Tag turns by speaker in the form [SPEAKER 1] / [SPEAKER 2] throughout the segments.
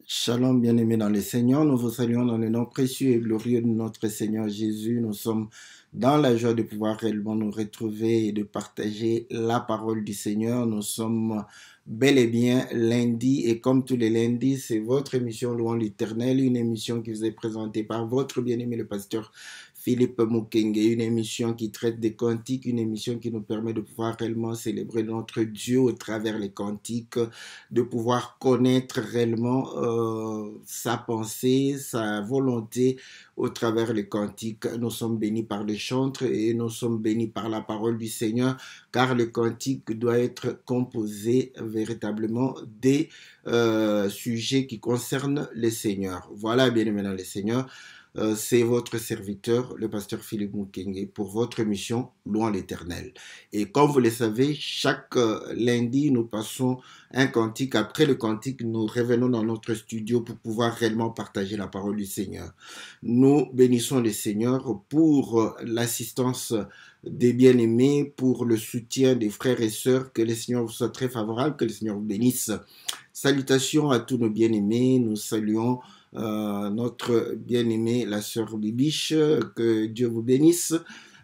[SPEAKER 1] Shalom, bien-aimés dans le Seigneur, nous vous saluons dans le nom précieux et glorieux de notre Seigneur Jésus. Nous sommes dans la joie de pouvoir réellement nous retrouver et de partager la parole du Seigneur. Nous sommes bel et bien lundi et comme tous les lundis, c'est votre émission Louant l'Éternel, une émission qui vous est présentée par votre bien-aimé le pasteur Philippe Mukenge, une émission qui traite des cantiques, une émission qui nous permet de pouvoir réellement célébrer notre Dieu au travers les cantiques, de pouvoir connaître réellement sa pensée, sa volonté au travers les cantiques. Nous sommes bénis par les chantres et nous sommes bénis par la parole du Seigneur, car le cantique doit être composé véritablement des sujets qui concernent le Seigneur. Voilà, bien-aimés dans le Seigneur. C'est votre serviteur, le pasteur Philippe Mukenge, pour votre émission Louant l'Éternel. Et comme vous le savez, chaque lundi, nous passons un cantique. Après le cantique, nous revenons dans notre studio pour pouvoir réellement partager la parole du Seigneur. Nous bénissons le Seigneur pour l'assistance des bien-aimés, pour le soutien des frères et sœurs. Que le Seigneur vous soit très favorable, que le Seigneur vous bénisse. Salutations à tous nos bien-aimés. Nous saluons notre bien-aimée, la sœur Bibiche, que Dieu vous bénisse.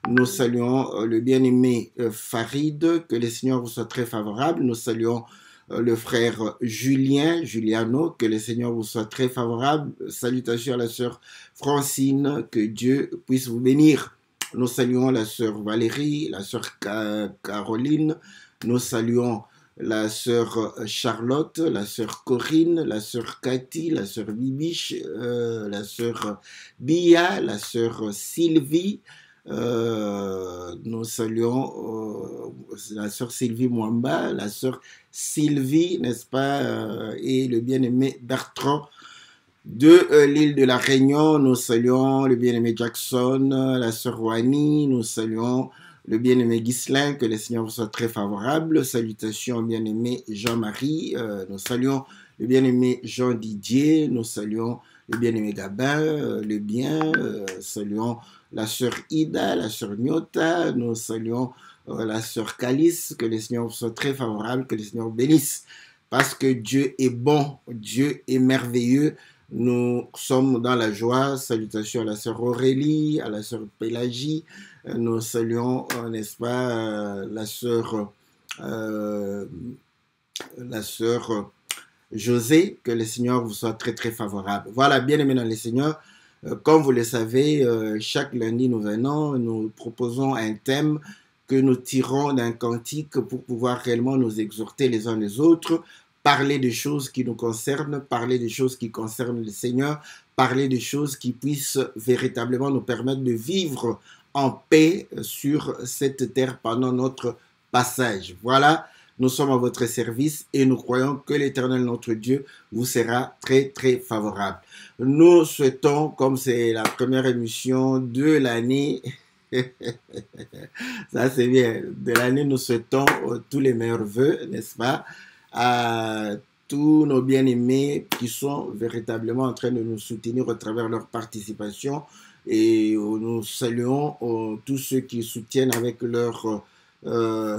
[SPEAKER 1] Nous saluons le bien-aimé Farid, que le Seigneur vous soit très favorable. Nous saluons le frère Juliano, que le Seigneur vous soit très favorable. Salutations à la sœur Francine, que Dieu puisse vous bénir. Nous saluons la sœur Valérie, la sœur Caroline. Nous saluons la sœur Charlotte, la sœur Corinne, la sœur Cathy, la sœur Bibiche, la sœur Bia, la sœur Sylvie. Nous saluons la sœur Sylvie Mwamba, la sœur Sylvie, n'est-ce pas, et le bien-aimé Bertrand de l'île de la Réunion. Nous saluons le bien-aimé Jackson, la sœur Wani. Nous saluons le bien-aimé Ghislain, que le Seigneur vous soit très favorable. Salutations au bien-aimé Jean-Marie. Nous saluons le bien-aimé Jean-Didier. Nous saluons le bien-aimé Gabin, le bien. Saluons la sœur Ida, la sœur Nyota. Nous saluons la sœur Calice. Que le Seigneur vous soit très favorable, que le Seigneur vous bénisse. Parce que Dieu est bon, Dieu est merveilleux. Nous sommes dans la joie. Salutations à la sœur Aurélie, à la sœur Pélagie. Nous saluons, n'est-ce pas, la sœur José, que le Seigneur vous soit très très favorable. Voilà, bien aimés dans le Seigneur, comme vous le savez, chaque lundi nous venons, nous proposons un thème que nous tirons d'un cantique pour pouvoir réellement nous exhorter les uns les autres, parler des choses qui nous concernent, parler des choses qui concernent le Seigneur, parler des choses qui puissent véritablement nous permettre de vivre en paix sur cette terre pendant notre passage. Voilà, nous sommes à votre service et nous croyons que l'Éternel, notre Dieu, vous sera très très favorable. Nous souhaitons, comme c'est la première émission de l'année, ça c'est bien, de l'année, nous souhaitons tous les meilleurs vœux, n'est-ce pas, à tous nos bien-aimés qui sont véritablement en train de nous soutenir au travers de leur participation. Et nous saluons tous ceux qui soutiennent avec leurs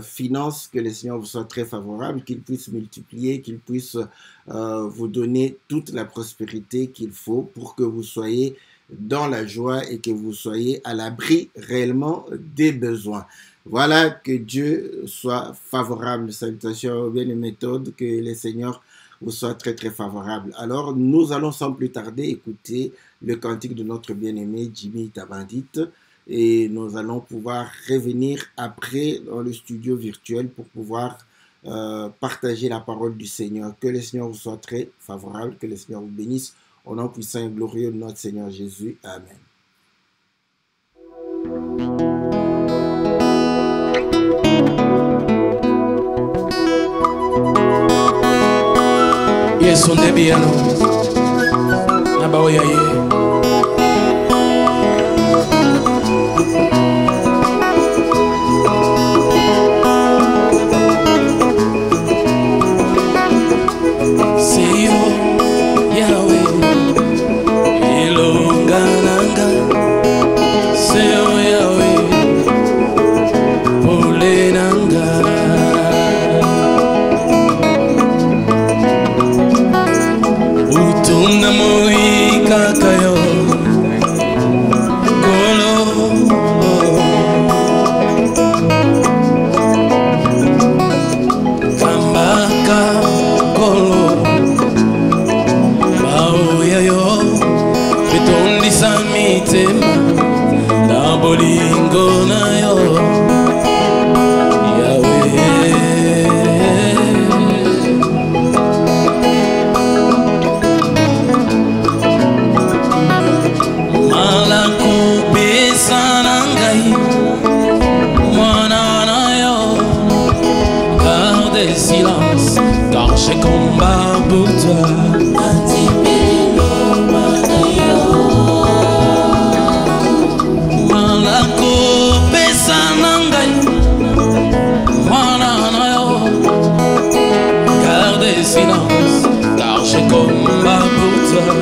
[SPEAKER 1] finances, que le Seigneur vous soit très favorable, qu'il puisse multiplier, qu'il puisse vous donner toute la prospérité qu'il faut pour que vous soyez dans la joie et que vous soyez à l'abri réellement des besoins. Voilà, que Dieu soit favorable. Salutations aux bien méthodes, que le Seigneur vous soit très très favorable. Alors, nous allons sans plus tarder écouter le cantique de notre bien-aimé Jimmy Tabandit et nous allons pouvoir revenir après dans le studio virtuel pour pouvoir partager la parole du Seigneur. Que le Seigneur vous soit très favorable, que le Seigneur vous bénisse au nom puissant et glorieux de notre Seigneur Jésus. Amen.
[SPEAKER 2] Yesu ndebiano nabaoya ye Uto Una moi kakayo Kolo Kambaka Kolo Maoya yo Betondi samitema Na bolingo na yo
[SPEAKER 3] Silence, car j'ai combat pour toi. Malako pesa nangai, mananayo. Garde silence, car j'ai combat pour toi.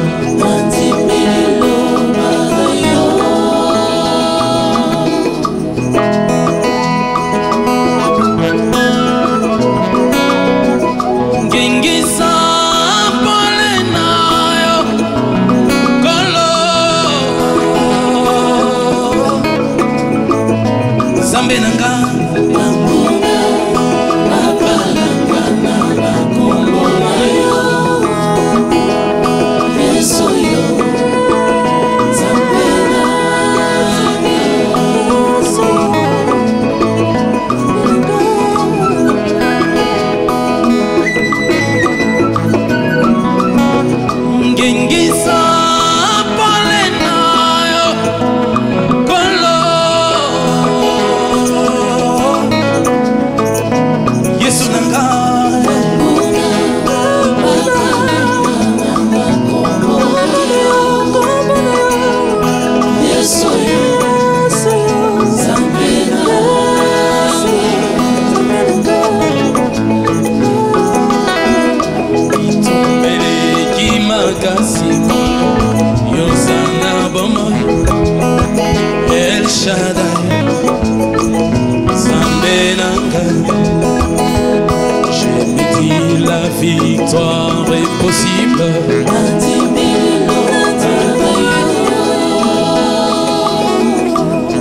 [SPEAKER 3] La victoire est possible.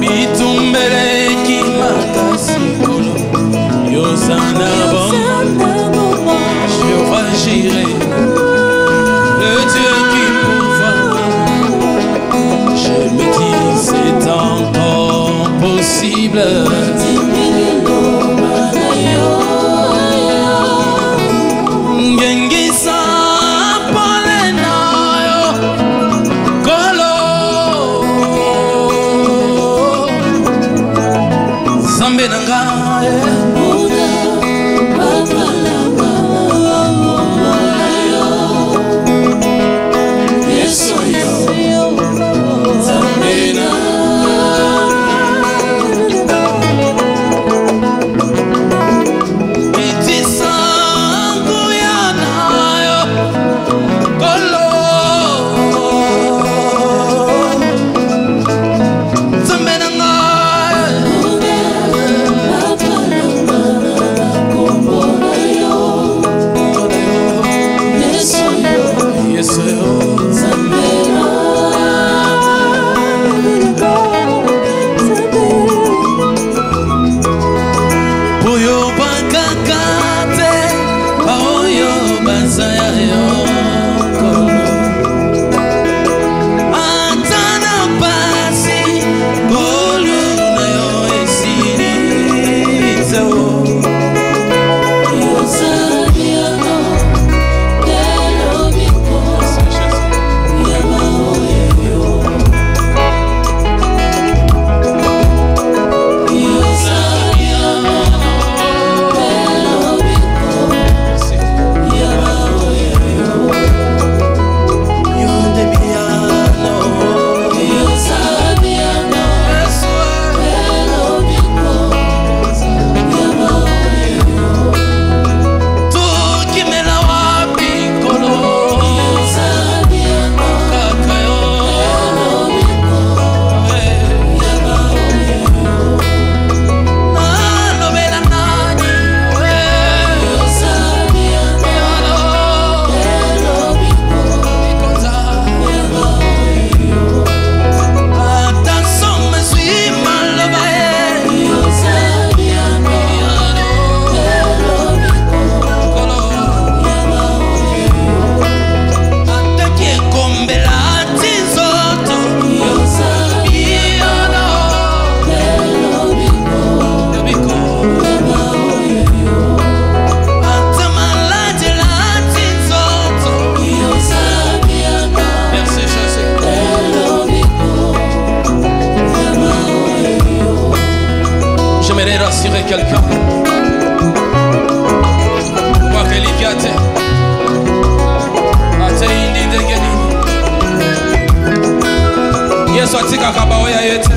[SPEAKER 3] Bitumbele ki makasi Yosana bon Jéhovah Jireh, le Dieu qui pourvoit. Je me dis c'est encore possible.
[SPEAKER 2] rencontrer quelqu'un. Kwa kelikate. Ate indi degenini. Yesu atika kabaoya yete.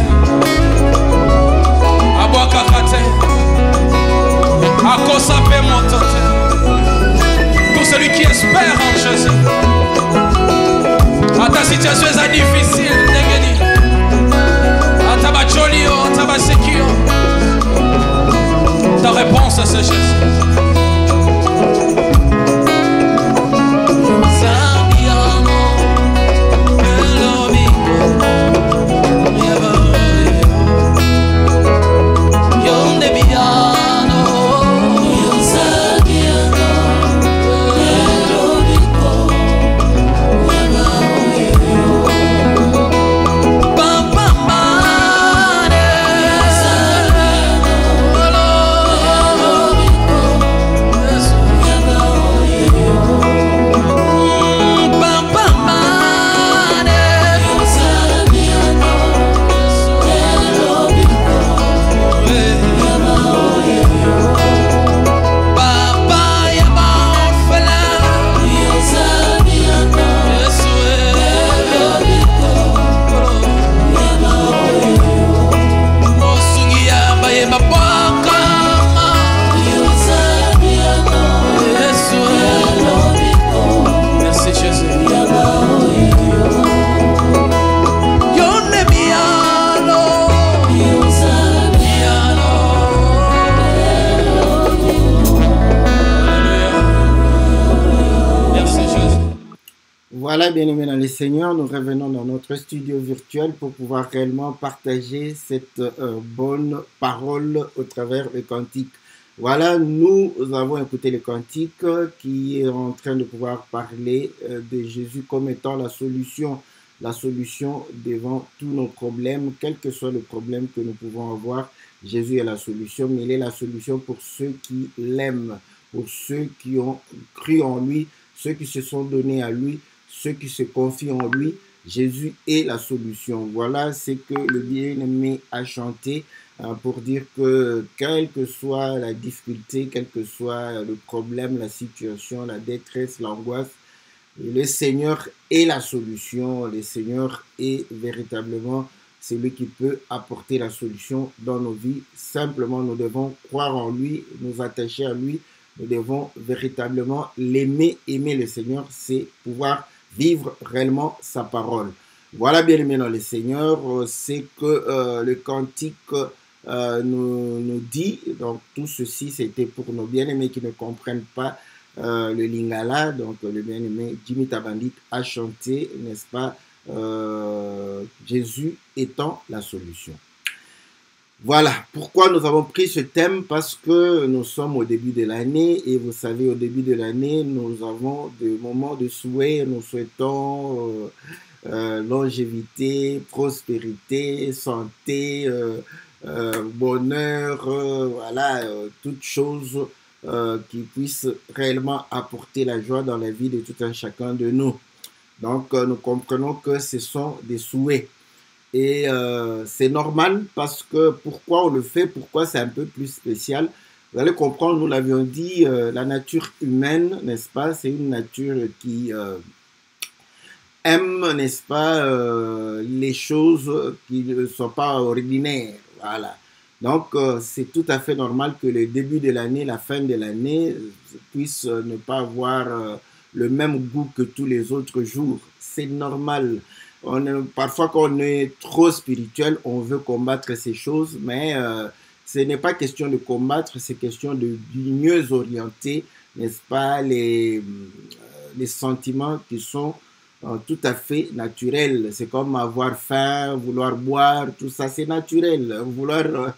[SPEAKER 2] Abwaka kate. Akosa pe montote. Pour celui qui espère en Jésus. À ta situation est difficile, degeni. À ta bacholio, à ta basekio. Ta réponse c'est Jésus.
[SPEAKER 1] Voilà, bien-aimés dans le Seigneur, nous revenons dans notre studio virtuel pour pouvoir réellement partager cette bonne parole au travers des cantiques. Voilà, nous avons écouté les cantiques qui est en train de pouvoir parler de Jésus comme étant la solution devant tous nos problèmes, quel que soit le problème que nous pouvons avoir. Jésus est la solution, mais il est la solution pour ceux qui l'aiment, pour ceux qui ont cru en lui, ceux qui se sont donnés à lui, ceux qui se confient en lui. Jésus est la solution. Voilà ce que le bien-aimé a chanté pour dire que quelle que soit la difficulté, quel que soit le problème, la situation, la détresse, l'angoisse, le Seigneur est la solution. Le Seigneur est véritablement celui qui peut apporter la solution dans nos vies. Simplement, nous devons croire en lui, nous attacher à lui. Nous devons véritablement l'aimer. Aimer le Seigneur, c'est pouvoir vivre réellement sa parole. Voilà, bien aimé dans le Seigneur, c'est que le cantique nous dit, donc tout ceci c'était pour nos bien-aimés qui ne comprennent pas le lingala, donc le bien-aimé Jimmy Tabandit a chanté, n'est-ce pas, Jésus étant la solution. Voilà, pourquoi nous avons pris ce thème, parce que nous sommes au début de l'année et vous savez, au début de l'année, nous avons des moments de souhait, nous souhaitons longévité, prospérité, santé, bonheur, voilà, toutes choses qui puissent réellement apporter la joie dans la vie de tout un chacun de nous. Donc, nous comprenons que ce sont des souhaits. Et c'est normal parce que pourquoi on le fait, pourquoi c'est un peu plus spécial. Vous allez comprendre, nous l'avions dit, la nature humaine, n'est-ce pas, c'est une nature qui aime, n'est-ce pas, les choses qui ne sont pas ordinaires. Voilà. Donc, c'est tout à fait normal que le début de l'année, la fin de l'année, puisse ne pas avoir le même goût que tous les autres jours. C'est normal. Parfois, quand on est trop spirituel, on veut combattre ces choses, mais ce n'est pas question de combattre, c'est question de mieux orienter, n'est-ce pas, les sentiments qui sont tout à fait naturels. C'est comme avoir faim, vouloir boire, tout ça, c'est naturel. Vouloir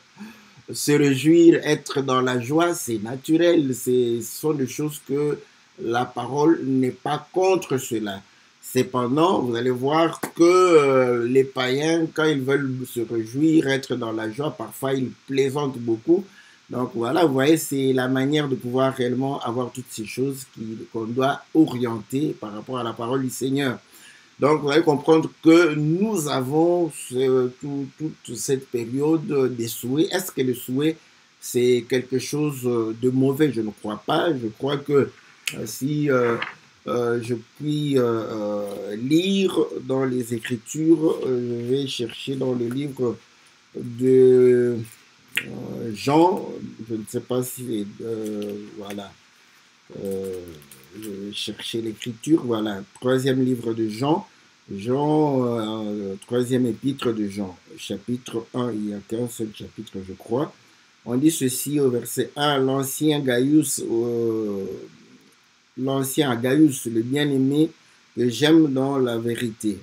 [SPEAKER 1] se réjouir, être dans la joie, c'est naturel. Ce sont des choses que la parole n'est pas contre cela. Cependant, vous allez voir que les païens, quand ils veulent se réjouir, être dans la joie, parfois ils plaisantent beaucoup. Donc voilà, vous voyez, c'est la manière de pouvoir réellement avoir toutes ces choses qu'on doit orienter par rapport à la parole du Seigneur. Donc vous allez comprendre que nous avons toute cette période des souhaits. Est-ce que le souhait, c'est quelque chose de mauvais. Je ne crois pas. Je crois que si je puis lire dans les Écritures, je vais chercher dans le livre de Jean, je ne sais pas si, voilà, je vais chercher l'écriture, voilà, troisième livre de Jean, troisième épître de Jean, chapitre 1, il n'y a qu'un seul chapitre, je crois. On dit ceci au verset 1, l'ancien Gaius, le bien-aimé que j'aime dans la vérité.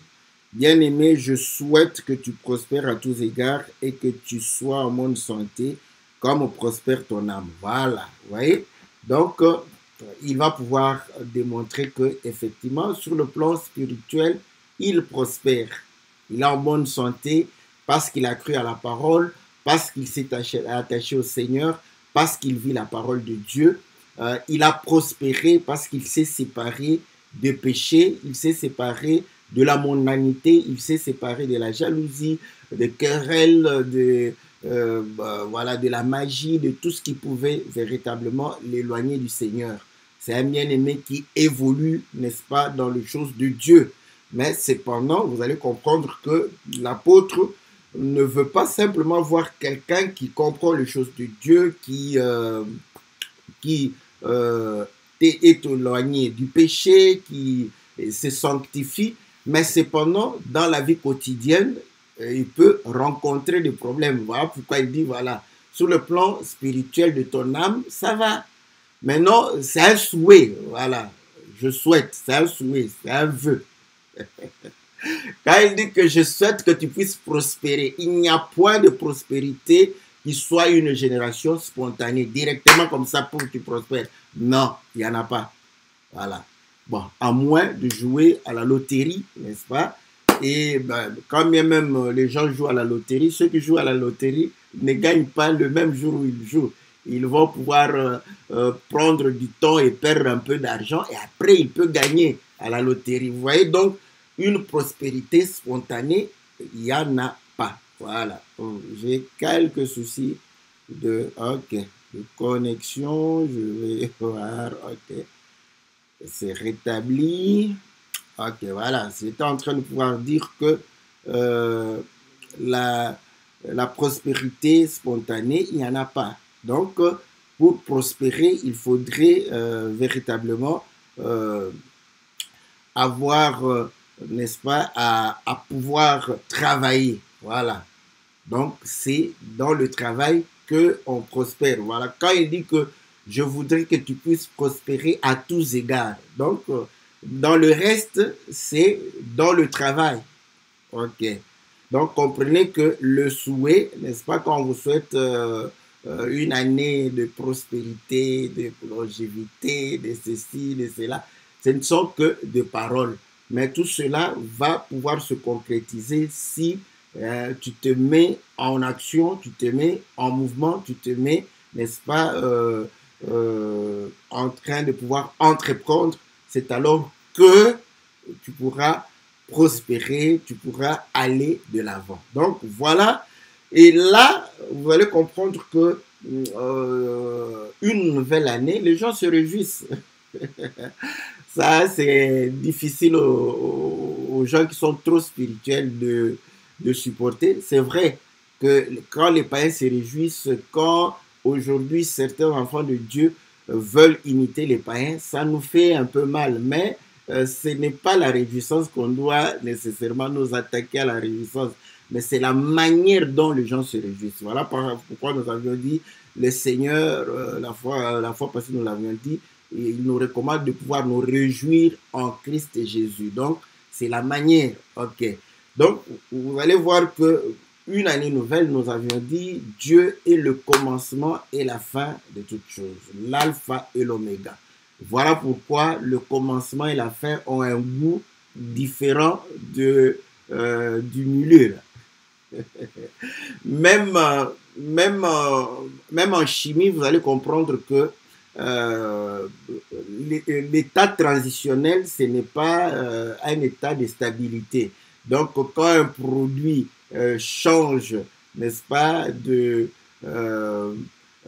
[SPEAKER 1] Bien-aimé, je souhaite que tu prospères à tous égards et que tu sois en bonne santé, comme prospère ton âme. Voilà, vous voyez? Donc, il va pouvoir démontrer que effectivement, sur le plan spirituel, il prospère. Il est en bonne santé parce qu'il a cru à la parole, parce qu'il s'est attaché au Seigneur, parce qu'il vit la parole de Dieu. Il a prospéré parce qu'il s'est séparé de péché, il s'est séparé de la mondanité, il s'est séparé de la jalousie, des querelles, voilà, de la magie, de tout ce qui pouvait véritablement l'éloigner du Seigneur. C'est un bien-aimé qui évolue, n'est-ce pas, dans les choses de Dieu. Mais cependant, vous allez comprendre que l'apôtre ne veut pas simplement voir quelqu'un qui comprend les choses de Dieu, qui est éloigné du péché, qui se sanctifie, mais cependant, dans la vie quotidienne, il peut rencontrer des problèmes. Voilà pourquoi il dit, voilà, sur le plan spirituel de ton âme, ça va. Maintenant, c'est un souhait, voilà, je souhaite, c'est un souhait, c'est un vœu. Quand il dit que je souhaite que tu puisses prospérer, il n'y a point de prospérité qui soit une génération spontanée, directement comme ça pour que tu prospères. Non, il n'y en a pas. Voilà. Bon, à moins de jouer à la loterie, n'est-ce pas? Et ben, quand bien même les gens jouent à la loterie, ceux qui jouent à la loterie ne gagnent pas le même jour où ils jouent. Ils vont pouvoir prendre du temps et perdre un peu d'argent et après ils peuvent gagner à la loterie. Vous voyez, donc une prospérité spontanée, il n'y en a pas. Voilà. J'ai quelques soucis de connexion. Je vais voir. Ok. C'est rétabli. Ok, voilà. C'était en train de pouvoir dire que la prospérité spontanée, il n'y en a pas. Donc, pour prospérer, il faudrait véritablement avoir, n'est-ce pas, à pouvoir travailler. Voilà. Donc, c'est dans le travail qu'on prospère. Voilà. Quand il dit que je voudrais que tu puisses prospérer à tous égards. Donc, dans le reste, c'est dans le travail. Ok. Donc, comprenez que le souhait, n'est-ce pas, quand on vous souhaite une année de prospérité, de longévité, de ceci, de cela, ce ne sont que des paroles. Mais tout cela va pouvoir se concrétiser si tu te mets en action, tu te mets en mouvement, tu te mets, n'est-ce pas, en train de pouvoir entreprendre. C'est alors que tu pourras prospérer, tu pourras aller de l'avant. Donc voilà, et là, vous allez comprendre que une nouvelle année, les gens se réjouissent. Ça, c'est difficile aux gens qui sont trop spirituels de supporter. C'est vrai que quand les païens se réjouissent, quand aujourd'hui certains enfants de Dieu veulent imiter les païens, ça nous fait un peu mal, mais ce n'est pas la réjouissance qu'on doit nécessairement nous attaquer à la réjouissance, mais c'est la manière dont les gens se réjouissent. Voilà pourquoi nous avions dit, le Seigneur, la fois passée nous l'avions dit, et il nous recommande de pouvoir nous réjouir en Christ Jésus. Donc, c'est la manière. Ok. Donc, vous allez voir que une année nouvelle, nous avions dit, Dieu est le commencement et la fin de toutes choses, l'alpha et l'oméga. Voilà pourquoi le commencement et la fin ont un goût différent du milieu. Même en chimie, vous allez comprendre que l'état transitionnel, ce n'est pas un état de stabilité. Donc, quand un produit change, n'est-ce pas,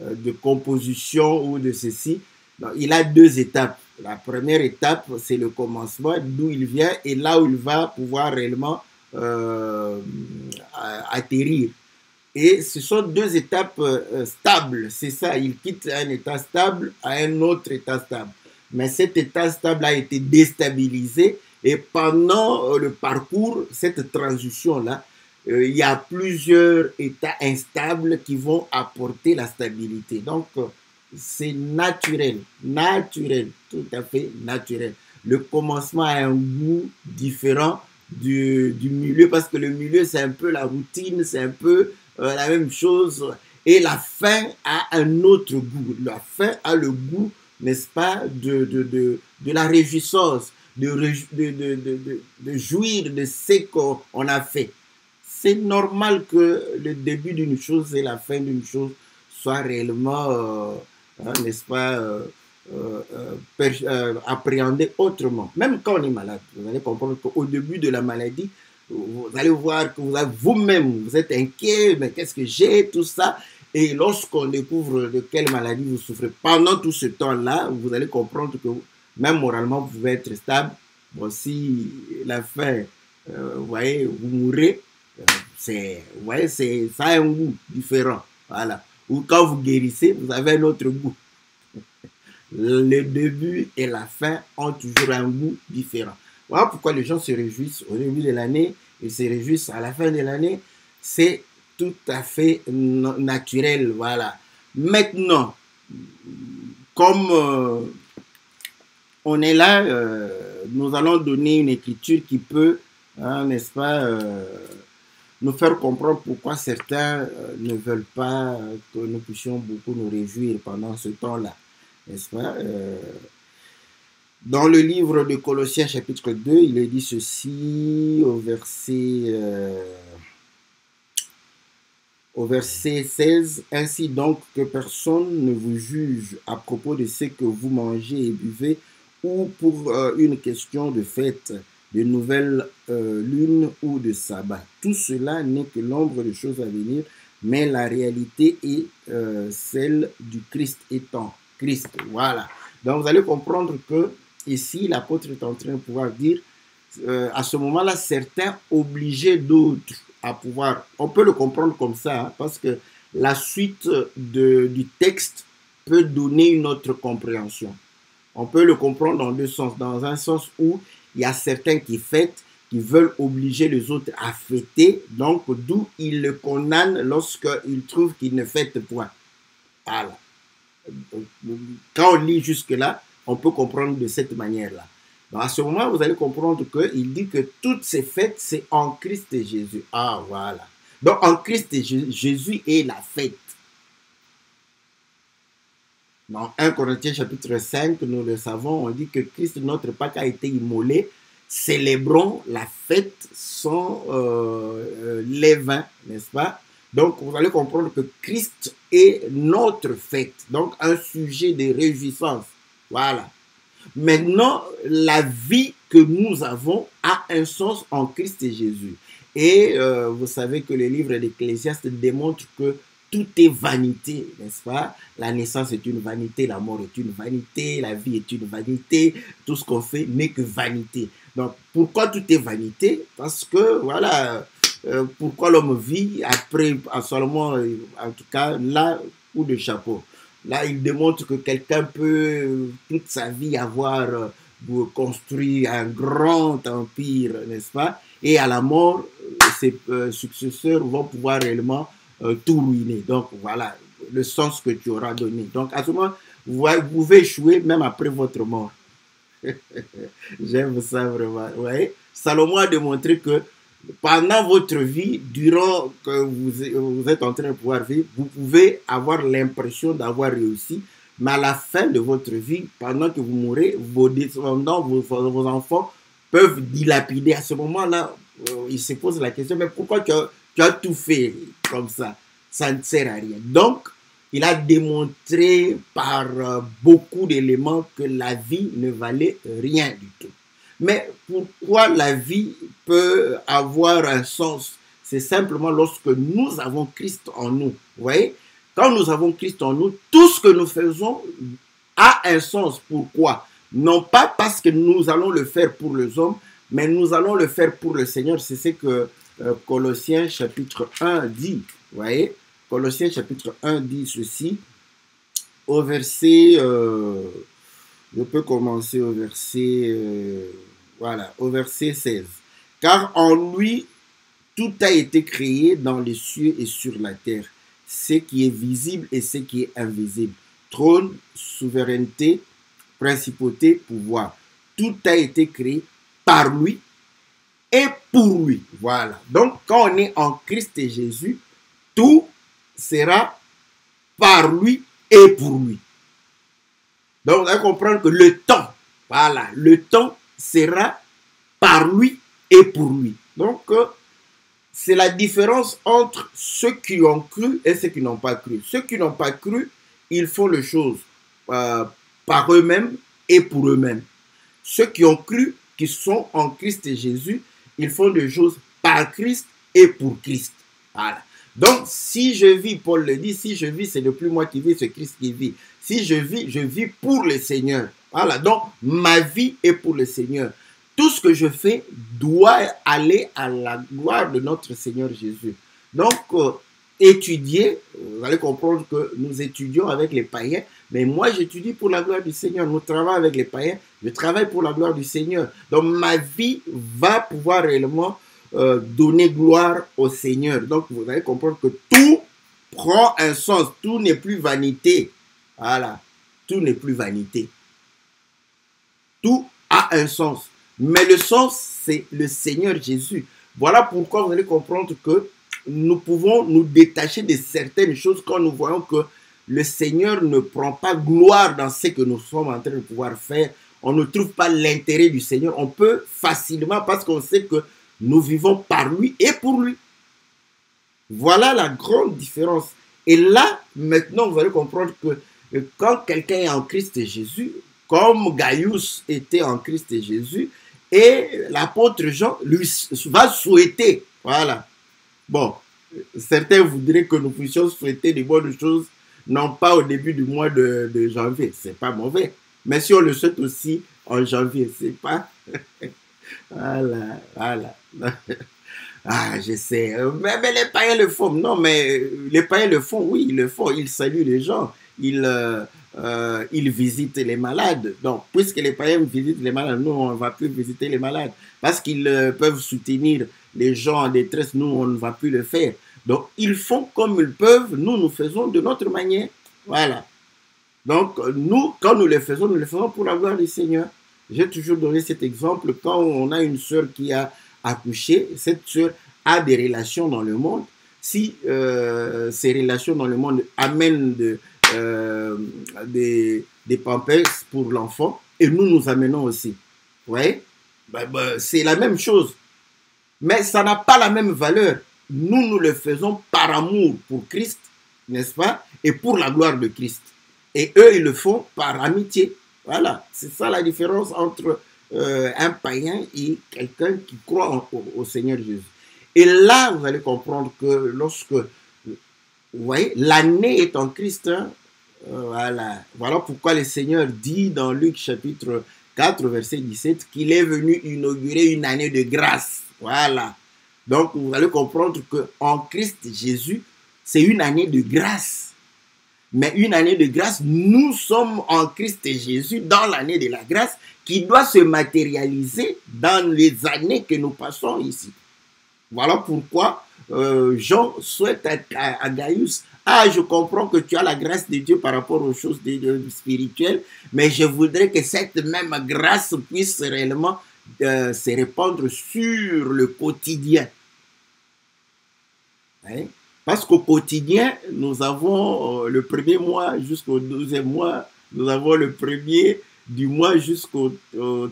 [SPEAKER 1] de composition ou de ceci. Donc, il a deux étapes. La première étape, c'est le commencement, d'où il vient et là où il va pouvoir réellement atterrir. Et ce sont deux étapes stables, c'est ça, il quitte un état stable à un autre état stable. Mais cet état stable a été déstabilisé et pendant le parcours, cette transition-là, il y a plusieurs états instables qui vont apporter la stabilité. Donc, c'est naturel, tout à fait naturel. Le commencement a un goût différent du milieu parce que le milieu, c'est un peu la routine, c'est un peu la même chose. Et la fin a un autre goût. La fin a le goût, n'est-ce pas, de la réjouissance, de jouir de ce qu'on a fait. C'est normal que le début d'une chose et la fin d'une chose soient réellement, n'est-ce pas, appréhendés autrement. Même quand on est malade, vous allez comprendre qu'au début de la maladie, vous allez voir que vous-même, vous êtes inquiet, mais qu'est-ce que j'ai, tout ça. Et lorsqu'on découvre de quelle maladie vous souffrez, pendant tout ce temps-là, vous allez comprendre que même moralement, vous pouvez être stable. Bon, si la fin, vous voyez, vous mourrez, vous voyez, ça a un goût différent. Voilà. Ou quand vous guérissez, vous avez un autre goût. Le début et la fin ont toujours un goût différent. Voilà pourquoi les gens se réjouissent au début de l'année, ils se réjouissent à la fin de l'année. C'est tout à fait naturel. Voilà. Maintenant, comme on est là, nous allons donner une écriture qui peut, n'est-ce pas, nous faire comprendre pourquoi certains ne veulent pas que nous puissions beaucoup nous réjouir pendant ce temps-là. N'est-ce pas? Dans le livre de Colossiens chapitre 2, il est dit ceci au verset 16. « Ainsi donc que personne ne vous juge à propos de ce que vous mangez et buvez ou pour une question de fête, de nouvelle lune ou de sabbat. Tout cela n'est que l'ombre de choses à venir, mais la réalité est celle du Christ étant Christ. » Voilà. Donc vous allez comprendre que ici l'apôtre est en train de pouvoir dire à ce moment-là, certains obligeaient d'autres à pouvoir. On peut le comprendre comme ça, hein, parce que la suite du texte peut donner une autre compréhension. On peut le comprendre dans deux sens. Dans un sens où il y a certains qui fêtent, qui veulent obliger les autres à fêter, donc d'où ils le condamnent lorsqu'ils trouvent qu'ils ne fêtent point. Voilà. Quand on lit jusque-là, on peut comprendre de cette manière-là. Donc à ce moment, vous allez comprendre qu'il dit que toutes ces fêtes, c'est en Christ Jésus. Ah, voilà. Donc en Christ Jésus est la fête. Dans 1 Corinthiens chapitre 5, nous le savons, on dit que Christ, notre Pâque, a été immolé. Célébrons la fête sans levain, n'est-ce pas? Donc, vous allez comprendre que Christ est notre fête. Donc, un sujet de réjouissance. Voilà. Maintenant, la vie que nous avons a un sens en Christ Jésus. Et vous savez que le livre d'Ecclésiaste démontre que tout est vanité, n'est-ce pas? La naissance est une vanité, la mort est une vanité, la vie est une vanité, tout ce qu'on fait n'est que vanité. Donc, pourquoi tout est vanité? Parce que, voilà, pourquoi l'homme vit après, seulement, en tout cas, là, coup de chapeau. Là, il démontre que quelqu'un peut, toute sa vie, avoir construit un grand empire, n'est-ce pas? Et à la mort, ses successeurs vont pouvoir réellement tout ruiner. Donc, voilà le sens que tu auras donné. Donc, à ce moment, vous pouvez échouer même après votre mort. J'aime ça vraiment. Ouais. Salomon a démontré que pendant votre vie, durant que vous êtes en train de pouvoir vivre, vous pouvez avoir l'impression d'avoir réussi, mais à la fin de votre vie, pendant que vous mourrez, vos descendants, vos enfants peuvent dilapider. À ce moment-là, ils se posent la question, mais pourquoi tu as tout fait comme ça? Ça ne sert à rien. Donc, il a démontré par beaucoup d'éléments que la vie ne valait rien du tout. Mais pourquoi la vie peut avoir un sens? C'est simplement lorsque nous avons Christ en nous. Vous voyez? quand nous avons Christ en nous, tout ce que nous faisons a un sens. Pourquoi? Non pas parce que nous allons le faire pour les hommes, mais nous allons le faire pour le Seigneur. C'est ce que Colossiens chapitre 1 dit. Vous voyez? Colossiens chapitre 1 dit ceci. Au verset, je peux commencer au verset, voilà, au verset 16. Car en lui, tout a été créé dans les cieux et sur la terre, ce qui est visible et ce qui est invisible. Trône, souveraineté, principauté, pouvoir. Tout a été créé par lui et pour lui. Voilà. Donc, quand on est en Christ et Jésus, tout sera par lui et pour lui. Donc, on va comprendre que le temps, voilà, le temps sera par lui et pour lui. Donc, c'est la différence entre ceux qui ont cru et ceux qui n'ont pas cru. Ceux qui n'ont pas cru, ils font les choses par eux-mêmes et pour eux-mêmes. Ceux qui ont cru, qui sont en Christ et Jésus, ils font des choses par Christ et pour Christ. Voilà. Donc, si je vis, Paul le dit, si je vis, c'est ne plus moi qui vis, c'est Christ qui vit. Si je vis pour le Seigneur. Voilà. Donc, ma vie est pour le Seigneur. Tout ce que je fais doit aller à la gloire de notre Seigneur Jésus. Donc, étudier, vous allez comprendre que nous étudions avec les païens, mais moi j'étudie pour la gloire du Seigneur. Nous travaillons avec les païens, je travaille pour la gloire du Seigneur. Donc, ma vie va pouvoir réellement donner gloire au Seigneur. Donc, vous allez comprendre que tout prend un sens. Tout n'est plus vanité. Voilà. Tout n'est plus vanité. Tout a un sens. Mais le sens, c'est le Seigneur Jésus. Voilà pourquoi vous allez comprendre que nous pouvons nous détacher de certaines choses quand nous voyons que le Seigneur ne prend pas gloire dans ce que nous sommes en train de pouvoir faire. On ne trouve pas l'intérêt du Seigneur. On peut facilement, parce qu'on sait que nous vivons par lui et pour lui. Voilà la grande différence. Et là, maintenant, vous allez comprendre que quand quelqu'un est en Christ et Jésus, comme Gaius était en Christ et Jésus, et l'apôtre Jean lui va souhaiter, voilà. Bon, certains voudraient que nous puissions souhaiter des bonnes choses, non pas au début du mois de janvier, c'est pas mauvais. Mais si on le souhaite aussi en janvier, c'est pas... Voilà, voilà. Ah, je sais. Mais les païens le font. Non, mais les païens le font, oui, ils le font. Ils saluent les gens. Ils visitent les malades. Donc, puisque les païens visitent les malades, nous, on ne va plus visiter les malades. Parce qu'ils peuvent soutenir les gens en détresse, nous, on ne va plus le faire. Donc, ils font comme ils peuvent. Nous, nous faisons de notre manière. Voilà. Donc, nous, quand nous le faisons pour la gloire du Seigneur. J'ai toujours donné cet exemple. Quand on a une sœur qui a accouché, cette sœur a des relations dans le monde. Si ces relations dans le monde amènent des pampers pour l'enfant, et nous amenons aussi. Vous voyez? C'est la même chose. Mais ça n'a pas la même valeur. Nous, nous le faisons par amour pour Christ, n'est-ce pas? Et pour la gloire de Christ. Et eux, ils le font par amitié. Voilà, c'est ça la différence entre un païen et quelqu'un qui croit au Seigneur Jésus. Et là, vous allez comprendre que lorsque, vous voyez, l'année est en Christ. Hein, voilà pourquoi le Seigneur dit dans Luc chapitre 4, verset 17, qu'il est venu inaugurer une année de grâce. Voilà. Donc, vous allez comprendre qu'en Christ Jésus, c'est une année de grâce. Mais une année de grâce, nous sommes en Christ et Jésus dans l'année de la grâce qui doit se matérialiser dans les années que nous passons ici. Voilà pourquoi Jean souhaite à Gaius, je comprends que tu as la grâce de Dieu par rapport aux choses spirituelles, mais je voudrais que cette même grâce puisse réellement se répandre sur le quotidien. Hein? Parce qu'au quotidien, nous avons le premier mois jusqu'au 12e mois, nous avons le premier du mois jusqu'au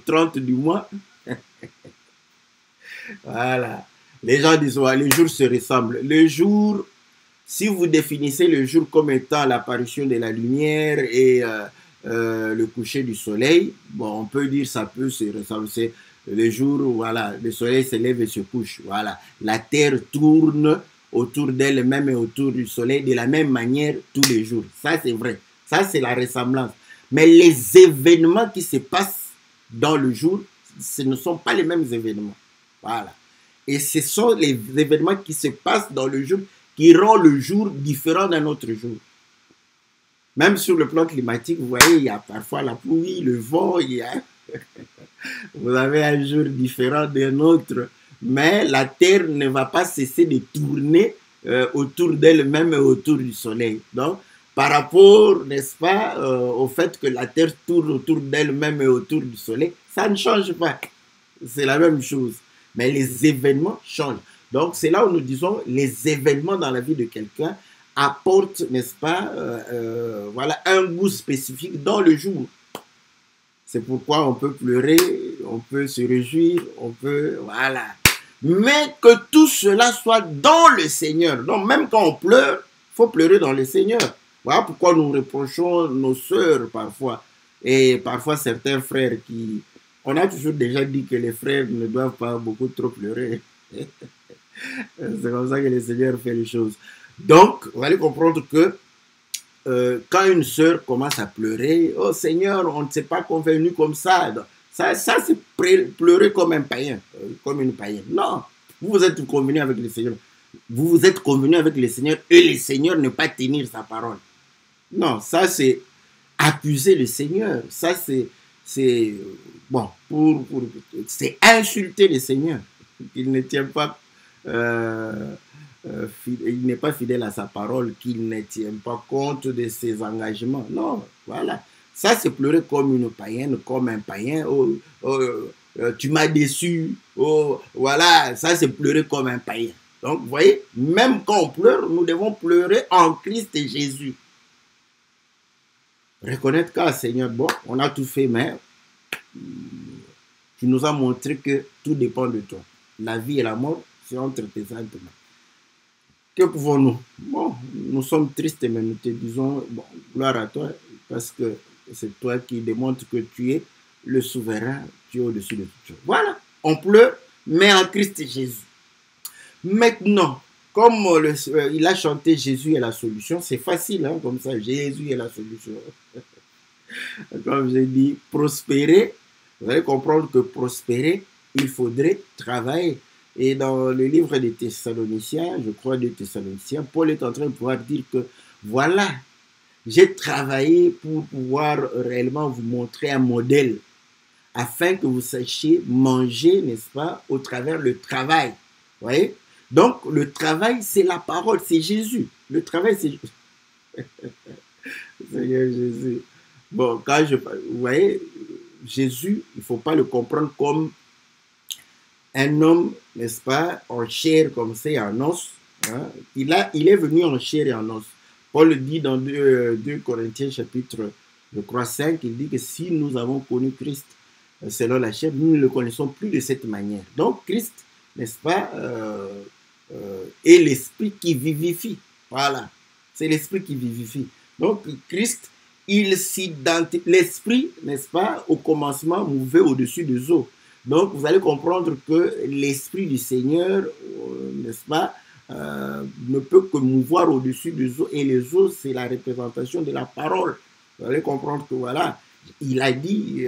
[SPEAKER 1] 30 du mois. Voilà. Les gens disent, les jours se ressemblent. Le jour, si vous définissez le jour comme étant l'apparition de la lumière et le coucher du soleil, bon, on peut dire ça peut se ressembler. Le jour où voilà, le soleil se lève et se couche. Voilà. La terre tourne autour d'elle-même et autour du soleil de la même manière tous les jours. Ça, c'est vrai. Ça, c'est la ressemblance. Mais les événements qui se passent dans le jour, ce ne sont pas les mêmes événements. Voilà. Et ce sont les événements qui se passent dans le jour qui rendent le jour différent d'un autre jour. Même sur le plan climatique, vous voyez, il y a parfois la pluie, le vent, il y a... vous avez un jour différent d'un autre. Mais la Terre ne va pas cesser de tourner autour d'elle-même et autour du Soleil. Donc, par rapport, n'est-ce pas, au fait que la Terre tourne autour d'elle-même et autour du Soleil, ça ne change pas. C'est la même chose. Mais les événements changent. Donc, c'est là où nous disons les événements dans la vie de quelqu'un apportent, n'est-ce pas, voilà, un goût spécifique dans le jour. C'est pourquoi on peut pleurer, on peut se réjouir, on peut, voilà. Mais que tout cela soit dans le Seigneur. Donc, même quand on pleure, il faut pleurer dans le Seigneur. Voilà pourquoi nous reprochons nos sœurs parfois. Et parfois certains frères qui... On a toujours déjà dit que les frères ne doivent pas beaucoup trop pleurer. C'est comme ça que le Seigneur fait les choses. Donc, vous allez comprendre que quand une sœur commence à pleurer, oh Seigneur, on ne s'est pas convenu comme ça. Ça c'est pleurer comme un païen, comme une païenne. Non, vous vous êtes convenu avec le Seigneur. Vous vous êtes convenu avec le Seigneur et le Seigneur ne pas tenir sa parole. Non, ça c'est accuser le Seigneur. Ça c'est bon, c'est insulter le Seigneur. Il ne tient pas, il n'est pas fidèle à sa parole, qu'il ne tient pas compte de ses engagements. Non, voilà. Ça, c'est pleurer comme une païenne, comme un païen. Oh, tu m'as déçu. Oh, voilà. Ça, c'est pleurer comme un païen. Donc, vous voyez, même quand on pleure, nous devons pleurer en Christ et Jésus. Reconnaître qu'à Seigneur, bon, on a tout fait, mais tu nous as montré que tout dépend de toi. La vie et la mort, c'est entre tes saintes mains. Que pouvons-nous? Bon, nous sommes tristes, mais nous te disons, bon, gloire à toi, parce que c'est toi qui démontres que tu es le souverain, tu es au-dessus de tout. Voilà, on pleure, mais en Christ Jésus. Maintenant, comme il a chanté Jésus est la solution, c'est facile, hein, comme ça, Jésus est la solution. Comme j'ai dit, prospérer, vous allez comprendre que prospérer, il faudrait travailler. Et dans le livre des Thessaloniciens, je crois des Thessaloniciens, Paul est en train de pouvoir dire que voilà, j'ai travaillé pour pouvoir réellement vous montrer un modèle afin que vous sachiez manger, n'est-ce pas, au travers le travail. Vous voyez? Donc, le travail, c'est la parole, c'est Jésus. Le travail, c'est Seigneur Jésus. Bon, quand vous voyez, Jésus, il ne faut pas le comprendre comme un homme, n'est-ce pas, en chair comme ça et en os. Hein? Il est venu en chair et en os. Paul le dit dans 2 Corinthiens chapitre, je crois 5, il dit que si nous avons connu Christ selon la chair, nous ne le connaissons plus de cette manière. Donc Christ, n'est-ce pas, est l'esprit qui vivifie. Voilà, c'est l'esprit qui vivifie. Donc Christ, il s'identifie, l'esprit, n'est-ce pas, au commencement mouvait au-dessus des eaux. Donc, vous allez comprendre que l'Esprit du Seigneur, n'est-ce pas, ne peut que mouvoir au-dessus des eaux. Et les eaux, c'est la représentation de la parole. Vous allez comprendre que, voilà, il a dit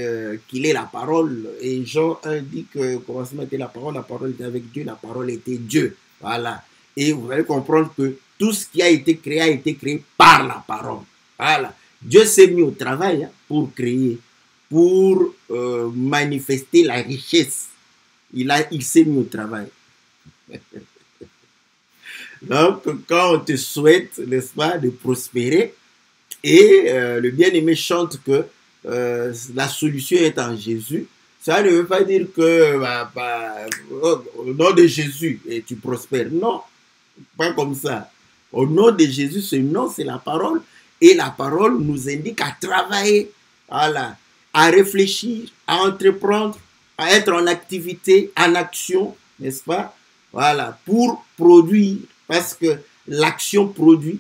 [SPEAKER 1] qu'il est la parole. Et Jean 1 dit que, au commencement était la parole était avec Dieu, la parole était Dieu. Voilà. Et vous allez comprendre que tout ce qui a été créé par la parole. Voilà. Dieu s'est mis au travail, hein, pour créer, pour manifester la richesse. Il s'est mis au travail. Donc, quand on te souhaite, n'est-ce pas, de prospérer, et le bien-aimé chante que la solution est en Jésus, ça ne veut pas dire que au nom de Jésus, et tu prospères. Non, pas comme ça. Au nom de Jésus, ce nom, c'est la parole. Et la parole nous indique à travailler, voilà, à réfléchir, à entreprendre, à être en activité, en action, n'est-ce pas? Voilà, pour produire, parce que l'action produit,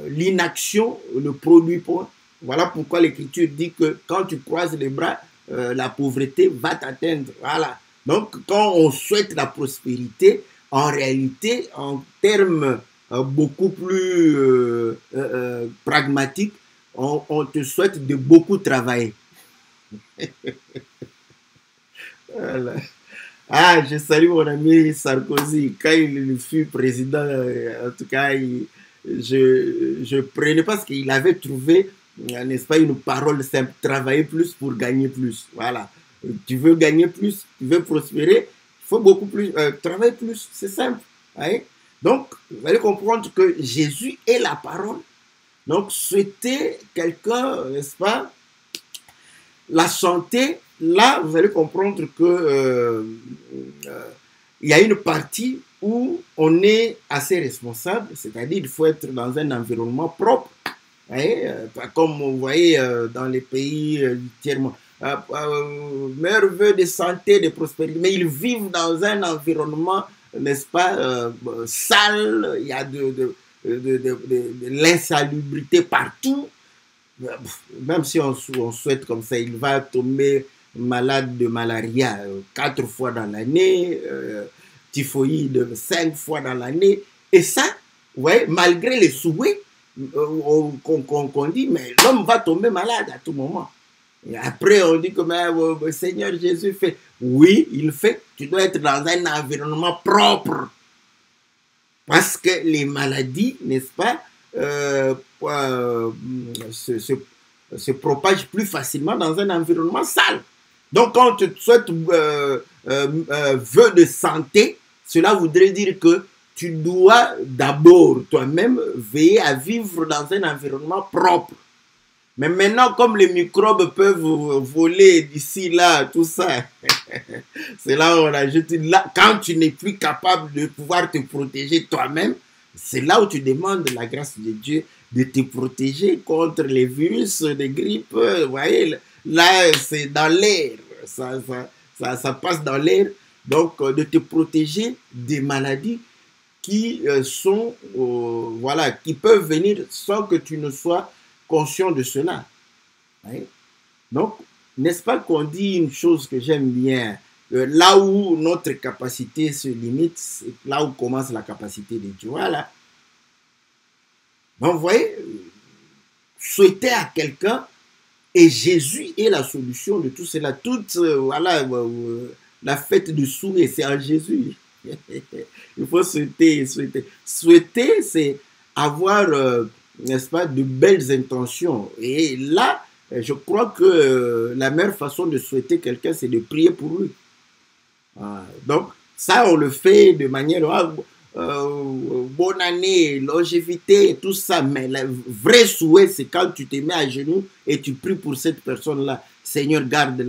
[SPEAKER 1] l'inaction ne produit pas. Voilà pourquoi l'Écriture dit que quand tu croises les bras, la pauvreté va t'atteindre. Voilà. Donc, quand on souhaite la prospérité, en réalité, en termes beaucoup plus pragmatiques, on te souhaite de beaucoup travailler. Voilà. Ah, je salue mon ami Sarkozy. Quand il fut président, en tout cas, je prenais parce qu'il avait trouvé, n'est-ce pas, une parole simple, travailler plus pour gagner plus. Voilà. Tu veux gagner plus, tu veux prospérer, il faut beaucoup plus, travailler plus, c'est simple. Hein? Donc, vous allez comprendre que Jésus est la parole. Donc, c'était quelqu'un, n'est-ce pas, la santé, là, vous allez comprendre que il y a une partie où on est assez responsable, c'est-à-dire il faut être dans un environnement propre, hein, comme vous voyez dans les pays tiers-monde. Meilleurs vœux de santé, de prospérité, mais ils vivent dans un environnement, n'est-ce pas, sale, il y a de l'insalubrité partout. Même si on souhaite comme ça, il va tomber malade de malaria 4 fois dans l'année, typhoïde 5 fois dans l'année. Et ça, ouais, malgré les souhaits qu'on dit, mais l'homme va tomber malade à tout moment. Et après, on dit que le Seigneur Jésus fait. Oui, il fait. Tu dois être dans un environnement propre. Parce que les maladies, n'est-ce pas, se propagent plus facilement dans un environnement sale. Donc, quand tu souhaites vœux de santé, cela voudrait dire que tu dois d'abord toi-même veiller à vivre dans un environnement propre. Mais maintenant, comme les microbes peuvent voler d'ici là, tout ça, c'est là où on ajoute, là, quand tu n'es plus capable de pouvoir te protéger toi-même, c'est là où tu demandes la grâce de Dieu de te protéger contre les virus de grippe. Vous voyez, là, c'est dans l'air, ça passe dans l'air. Donc, de te protéger des maladies qui sont, voilà, qui peuvent venir sans que tu ne sois conscient de cela. Oui. Donc, n'est-ce pas qu'on dit une chose que j'aime bien, là où notre capacité se limite, c'est là où commence la capacité de Dieu. Voilà. Donc, vous voyez, souhaiter à quelqu'un, et Jésus est la solution de tout cela. Toute, voilà, la fête du souhait, c'est en Jésus. Il faut souhaiter, souhaiter. Souhaiter, c'est avoir, n'est-ce pas, de belles intentions. Et là, je crois que la meilleure façon de souhaiter quelqu'un, c'est de prier pour lui. Donc, ça, on le fait de manière, bonne année, longévité, tout ça. Mais le vrai souhait, c'est quand tu te mets à genoux et tu pries pour cette personne-là. Seigneur, garde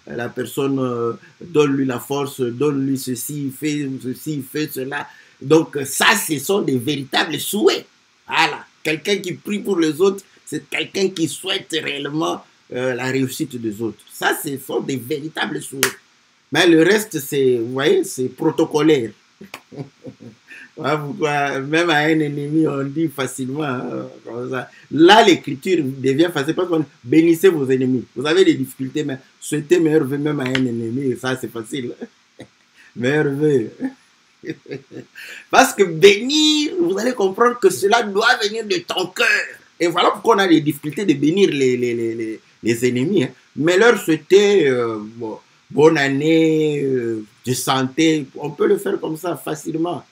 [SPEAKER 1] la personne, donne-lui la force, donne-lui ceci, fait cela. Donc, ça, ce sont des véritables souhaits. Voilà. Quelqu'un qui prie pour les autres, c'est quelqu'un qui souhaite réellement la réussite des autres. Ça, ce sont des véritables souhaits. Mais le reste, c'est, vous voyez, c'est protocolaire. Même à un ennemi, on dit facilement, hein, comme ça. Là, l'écriture devient facile parce qu'on bénissez vos ennemis. Vous avez des difficultés, mais souhaitez meilleur vœu même à un ennemi, ça c'est facile. Meilleur vœu. Parce que bénir, vous allez comprendre que cela doit venir de ton cœur. Et voilà pourquoi on a des difficultés de bénir les ennemis. Hein. Mais leur souhaiter bonne année, de santé, on peut le faire comme ça facilement.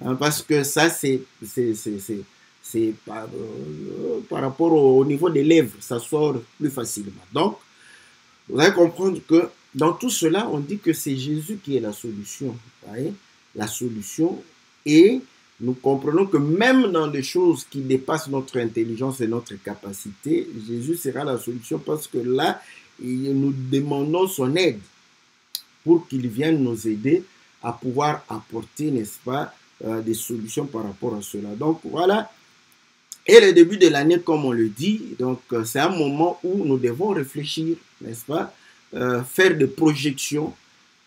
[SPEAKER 1] Hein, parce que ça, c'est par rapport au niveau des lèvres, ça sort plus facilement. Donc, vous allez comprendre que dans tout cela, on dit que c'est Jésus qui est la solution. Vous voyez? La solution, et nous comprenons que même dans des choses qui dépassent notre intelligence et notre capacité, Jésus sera la solution parce que là, nous demandons son aide pour qu'il vienne nous aider à pouvoir apporter, n'est-ce pas, des solutions par rapport à cela. Donc voilà, et le début de l'année, comme on le dit, donc c'est un moment où nous devons réfléchir, n'est-ce pas, faire des projections,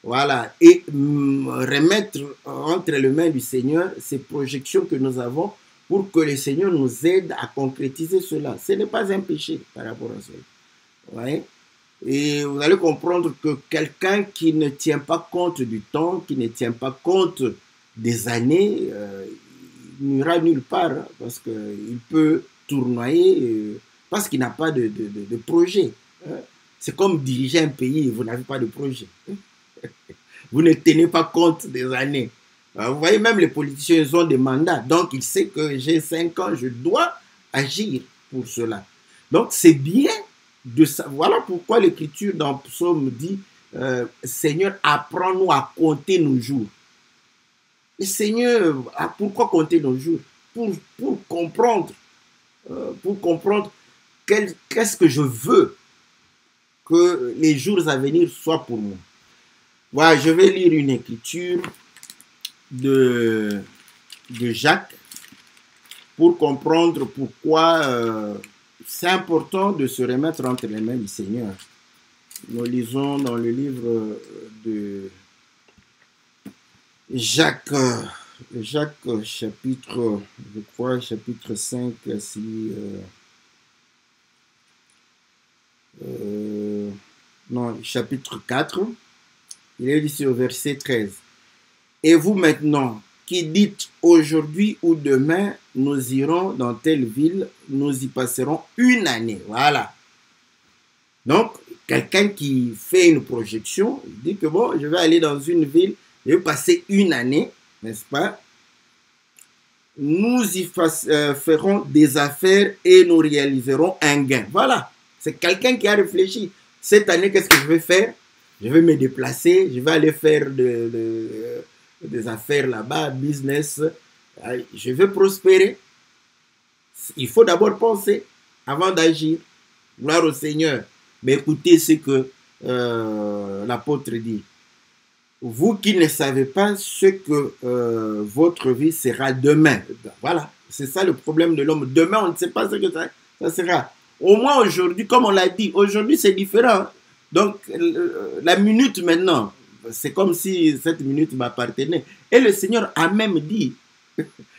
[SPEAKER 1] voilà, et remettre entre les mains du Seigneur ces projections que nous avons pour que le Seigneur nous aide à concrétiser cela. Ce n'est pas un péché par rapport à cela. Ouais. Et vous allez comprendre que quelqu'un qui ne tient pas compte du temps, qui ne tient pas compte des années, il n'ira nulle part, hein, parce qu'il peut tournoyer, parce qu'il n'a pas de projet. Hein. C'est comme diriger un pays et vous n'avez pas de projet. Vous ne tenez pas compte des années. Vous voyez, même les politiciens, ils ont des mandats. Donc, il sait que j'ai 5 ans, je dois agir pour cela. Donc, c'est bien de ça. Voilà pourquoi l'Écriture dans Psaume dit, Seigneur, apprends-nous à compter nos jours. Et Seigneur, pourquoi compter nos jours? Pour comprendre qu'est-ce que je veux que les jours à venir soient pour moi. Voilà, je vais lire une écriture de Jacques pour comprendre pourquoi c'est important de se remettre entre les mains du Seigneur. Nous lisons dans le livre de Jacques chapitre, je crois, chapitre 5, si... non, chapitre 4, il est ici au verset 13. Et vous maintenant, qui dites aujourd'hui ou demain, nous irons dans telle ville, nous y passerons une année. Voilà. Donc, quelqu'un qui fait une projection, il dit que bon, je vais aller dans une ville, je vais passer une année, n'est-ce pas? Nous y ferons des affaires et nous réaliserons un gain. Voilà. C'est quelqu'un qui a réfléchi. Cette année, qu'est-ce que je vais faire? Je vais me déplacer, je vais aller faire des affaires là-bas, business. Je vais prospérer. Il faut d'abord penser avant d'agir. Gloire au Seigneur. Mais écoutez ce que l'apôtre dit. Vous qui ne savez pas ce que votre vie sera demain. Voilà, c'est ça le problème de l'homme. Demain, on ne sait pas ce que ça sera. Au moins aujourd'hui, comme on l'a dit, aujourd'hui c'est différent. Donc, la minute maintenant, c'est comme si cette minute m'appartenait. Et le Seigneur a même dit,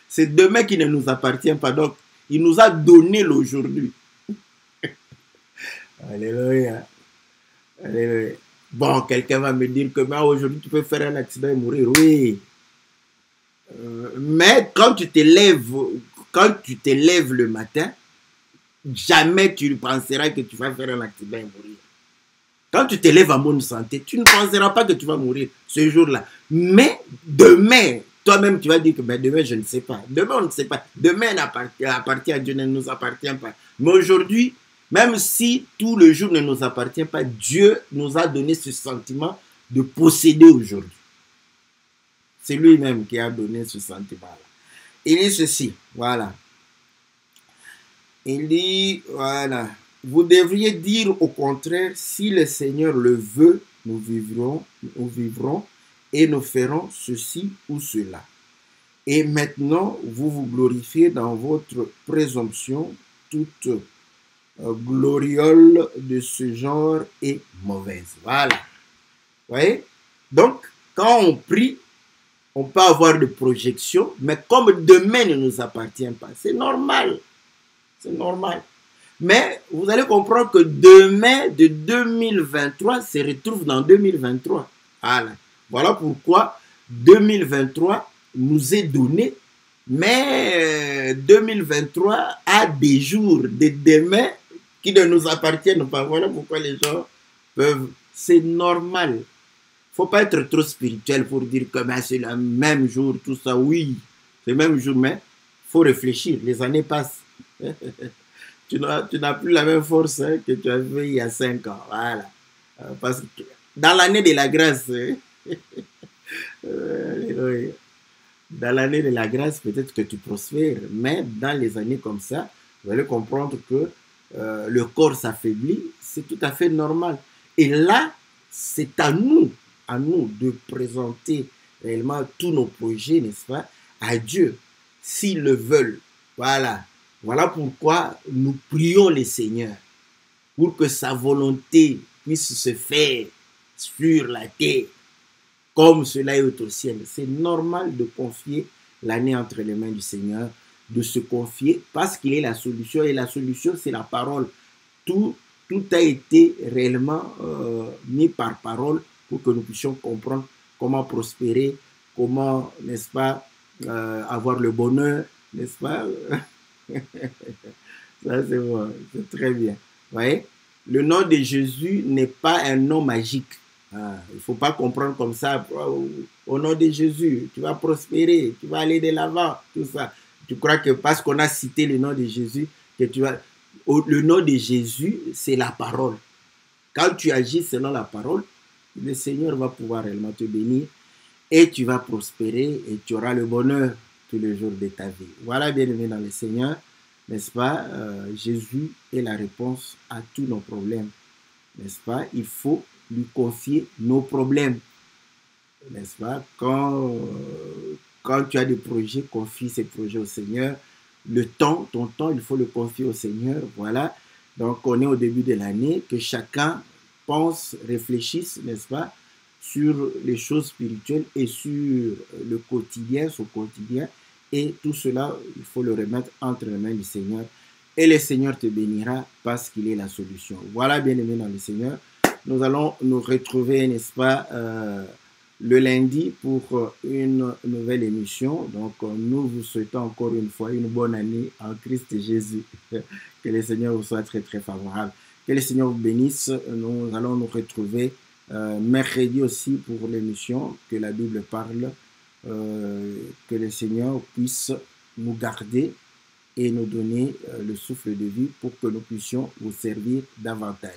[SPEAKER 1] c'est demain qui ne nous appartient pas. Donc, il nous a donné l'aujourd'hui. Alléluia. Alléluia. Bon, quelqu'un va me dire que aujourd'hui tu peux faire un accident et mourir. Oui. Mais quand tu te lèves le matin, jamais tu ne penseras que tu vas faire un accident et mourir. Quand tu te lèves en bonne santé, tu ne penseras pas que tu vas mourir ce jour-là. Mais demain, toi-même, tu vas dire que demain, je ne sais pas. Demain, on ne sait pas. Demain, appartient à Dieu, ne nous appartient pas. Mais aujourd'hui, même si tout le jour ne nous appartient pas, Dieu nous a donné ce sentiment de posséder aujourd'hui. C'est lui-même qui a donné ce sentiment-là. Il dit ceci, voilà. Il dit, voilà, vous devriez dire au contraire, si le Seigneur le veut, nous vivrons et nous ferons ceci ou cela. Et maintenant, vous vous glorifiez dans votre présomption, toute gloriole de ce genre est mauvaise. Voilà. Vous voyez? Donc, quand on prie, on peut avoir des projections, mais comme demain ne nous appartient pas, c'est normal. C'est normal. Mais vous allez comprendre que demain de 2023 se retrouve dans 2023. Voilà. Voilà pourquoi 2023 nous est donné, mais 2023 a des jours de demain qui ne nous appartiennent pas. Voilà pourquoi les gens peuvent... C'est normal. Il ne faut pas être trop spirituel pour dire que c'est le même jour, tout ça. Oui, c'est le même jour, mais il faut réfléchir. Les années passent. Tu n'as plus la même force que tu avais il y a 5 ans. Voilà. Parce que dans l'année de la grâce, dans l'année de la grâce, peut-être que tu prospères, mais dans les années comme ça, vous allez comprendre que le corps s'affaiblit, c'est tout à fait normal. Et là, c'est à nous de présenter réellement tous nos projets, n'est-ce pas, à Dieu, s'ils le veulent. Voilà. Voilà pourquoi nous prions le Seigneur, pour que sa volonté puisse se faire sur la terre, comme cela est au ciel. C'est normal de confier l'année entre les mains du Seigneur, de se confier, parce qu'il est la solution, et la solution, c'est la parole. Tout a été réellement mis par parole pour que nous puissions comprendre comment prospérer, comment, n'est-ce pas, avoir le bonheur, n'est-ce pas? Ça, c'est bon, c'est très bien. Vous voyez, le nom de Jésus n'est pas un nom magique. Ah, il ne faut pas comprendre comme ça. Au nom de Jésus, tu vas prospérer, tu vas aller de l'avant, tout ça. Tu crois que parce qu'on a cité le nom de Jésus, que tu vas... Le nom de Jésus, c'est la parole. Quand tu agis selon la parole, le Seigneur va pouvoir réellement te bénir et tu vas prospérer et tu auras le bonheur tous les jours de ta vie. Voilà, bien-aimé dans le Seigneur, n'est-ce pas? Jésus est la réponse à tous nos problèmes, n'est-ce pas? Il faut lui confier nos problèmes, n'est-ce pas? Quand tu as des projets, confie ces projets au Seigneur. Ton temps, il faut le confier au Seigneur. Voilà. Donc, on est au début de l'année, que chacun pense, réfléchisse, n'est-ce pas, sur les choses spirituelles et sur le quotidien, son quotidien. Et tout cela, il faut le remettre entre les mains du Seigneur. Et le Seigneur te bénira parce qu'il est la solution. Voilà, bien-aimés dans le Seigneur. Nous allons nous retrouver, n'est-ce pas, le lundi pour une nouvelle émission. Donc, nous vous souhaitons encore une fois une bonne année en Christ Jésus. Que le Seigneur vous soit très, très favorable. Que le Seigneur vous bénisse. Nous allons nous retrouver mercredi aussi pour l'émission que la Bible parle. Que le Seigneur puisse nous garder et nous donner le souffle de vie pour que nous puissions vous servir davantage.